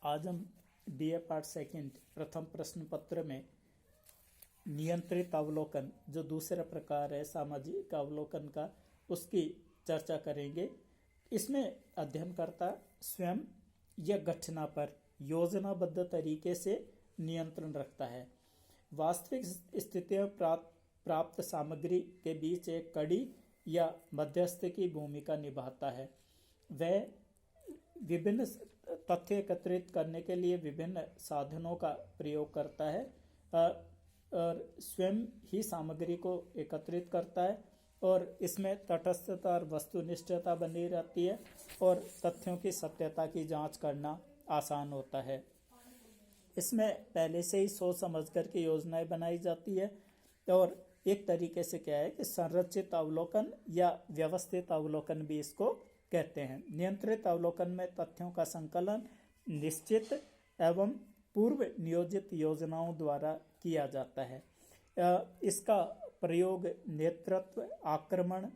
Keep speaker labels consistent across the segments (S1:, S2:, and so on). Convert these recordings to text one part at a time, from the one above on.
S1: आज हम DA part second प्रथम प्रश्न पत्र में नियंत्रित अवलोकन जो दूसरा प्रकार है सामाजिक अवलोकन का, उसकी चर्चा करेंगे। इसमें अध्ययनकर्ता स्वयं या घटना पर योजनाबद्ध तरीके से नियंत्रण रखता है। वास्तविक स्थितियों प्राप्त सामग्री के बीच एक कड़ी या मध्यस्थ की भूमिका निभाता है। वह विभिन्न तथ्य एकत्रित करने के लिए विभिन्न साधनों का प्रयोग करता है और स्वयं ही सामग्री को एकत्रित करता है और इसमें तटस्थता और वस्तुनिष्ठता बनी रहती है और तथ्यों की सत्यता की जांच करना आसान होता है। इसमें पहले से ही सोच समझ कर के योजनाएं बनाई जाती है और एक तरीके से क्या है कि संरचित अवलोकन या व्यवस्थित अवलोकन भी इसको कहते हैं। नियंत्रित अवलोकन में तथ्यों का संकलन निश्चित एवं पूर्व नियोजित योजनाओं द्वारा किया जाता है। इसका प्रयोग नेतृत्व, आक्रमण,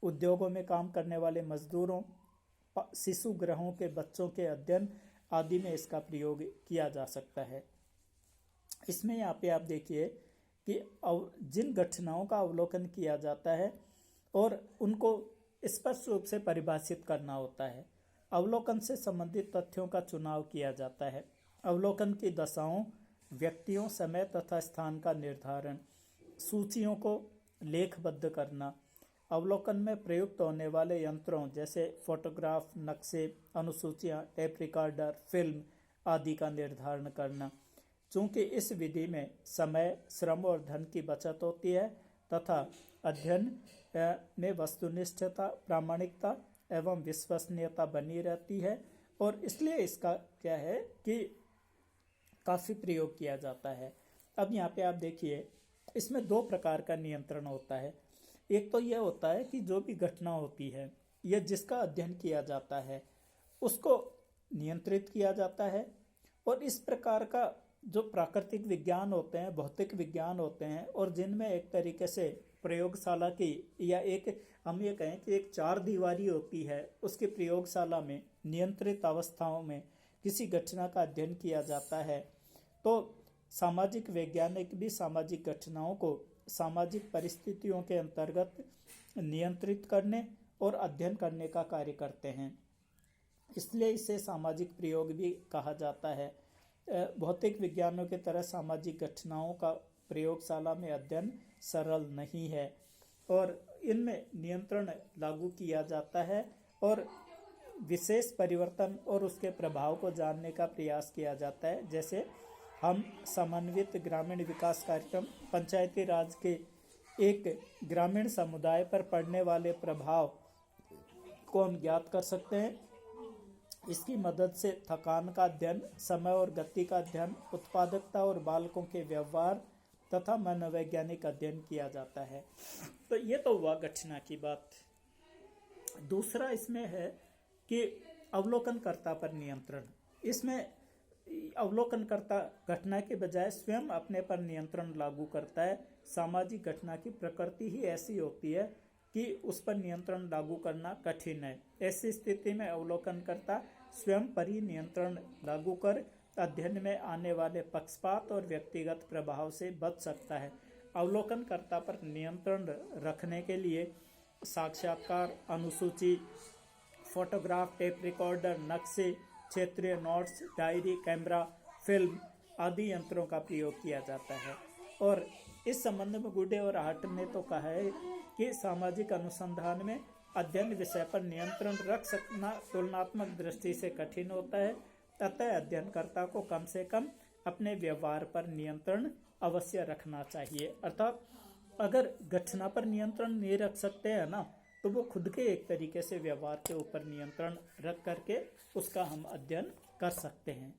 S1: उद्योगों में काम करने वाले मजदूरों, शिशु गृहों के बच्चों के अध्ययन आदि में इसका प्रयोग किया जा सकता है। इसमें यहाँ पे आप देखिए कि जिन घटनाओं का अवलोकन किया जाता है और उनको स्पष्ट रूप से परिभाषित करना होता है। अवलोकन से संबंधित तथ्यों का चुनाव किया जाता है। अवलोकन की दशाओं, व्यक्तियों, समय तथा स्थान का निर्धारण, सूचियों को लेखबद्ध करना, अवलोकन में प्रयुक्त होने वाले यंत्रों जैसे फोटोग्राफ, नक्शे, अनुसूचियां, टेप रिकॉर्डर, फिल्म आदि का निर्धारण करना। चूंकि इस विधि में समय, श्रम और धन की बचत होती है तथा अध्ययन में वस्तुनिष्ठता, प्रामाणिकता एवं विश्वसनीयता बनी रहती है और इसलिए इसका क्या है कि काफी प्रयोग किया जाता है। अब यहाँ पे आप देखिए इसमें दो प्रकार का नियंत्रण होता है। एक तो यह होता है कि जो भी घटना होती है या जिसका अध्ययन किया जाता है उसको नियंत्रित किया जाता है और इस प्रकार का जो प्राकृतिक विज्ञान होते हैं, भौतिक विज्ञान होते हैं और जिनमें एक तरीके से प्रयोगशाला की या एक हम ये कहें कि एक चार दीवारी होती है, उसकी प्रयोगशाला में नियंत्रित अवस्थाओं में किसी घटना का अध्ययन किया जाता है, तो सामाजिक वैज्ञानिक भी सामाजिक घटनाओं को सामाजिक परिस्थितियों के अंतर्गत नियंत्रित करने और अध्ययन करने का कार्य करते हैं। इसलिए इसे सामाजिक प्रयोग भी कहा जाता है। भौतिक विज्ञानों की तरह सामाजिक घटनाओं का प्रयोगशाला में अध्ययन सरल नहीं है और इनमें नियंत्रण लागू किया जाता है और विशेष परिवर्तन और उसके प्रभाव को जानने का प्रयास किया जाता है। जैसे हम समन्वित ग्रामीण विकास कार्यक्रम, पंचायती राज के एक ग्रामीण समुदाय पर पड़ने वाले प्रभाव को हम ज्ञात कर सकते हैं। इसकी मदद से थकान का अध्ययन, समय और गति का अध्ययन, उत्पादकता और बालकों के व्यवहार तथा मनोवैज्ञानिक अध्ययन किया जाता है। तो ये तो हुआ घटना की बात। दूसरा इसमें है कि अवलोकनकर्ता पर नियंत्रण। इसमें अवलोकनकर्ता घटना के बजाय स्वयं अपने पर नियंत्रण लागू करता है। सामाजिक घटना की प्रकृति ही ऐसी होती है कि उस पर नियंत्रण लागू करना कठिन है। ऐसी स्थिति में अवलोकनकर्ता स्वयं पर ही नियंत्रण लागू कर अध्ययन में आने वाले पक्षपात और व्यक्तिगत प्रभाव से बच सकता है। अवलोकनकर्ता पर नियंत्रण रखने के लिए साक्षात्कार, अनुसूची, फोटोग्राफ, टेप रिकॉर्डर, नक्शे, क्षेत्रीय नोट्स, डायरी, कैमरा, फिल्म आदि यंत्रों का प्रयोग किया जाता है। और इस संबंध में गुडे और हार्ट ने तो कहा है कि सामाजिक अनुसंधान में अध्ययन विषय पर नियंत्रण रख सकना तुलनात्मक दृष्टि से कठिन होता है, अतः अध्ययनकर्ता को कम से कम अपने व्यवहार पर नियंत्रण अवश्य रखना चाहिए। अर्थात अगर घटना पर नियंत्रण नहीं रख सकते हैं ना, तो वो खुद के एक तरीके से व्यवहार के ऊपर नियंत्रण रख करके उसका हम अध्ययन कर सकते हैं।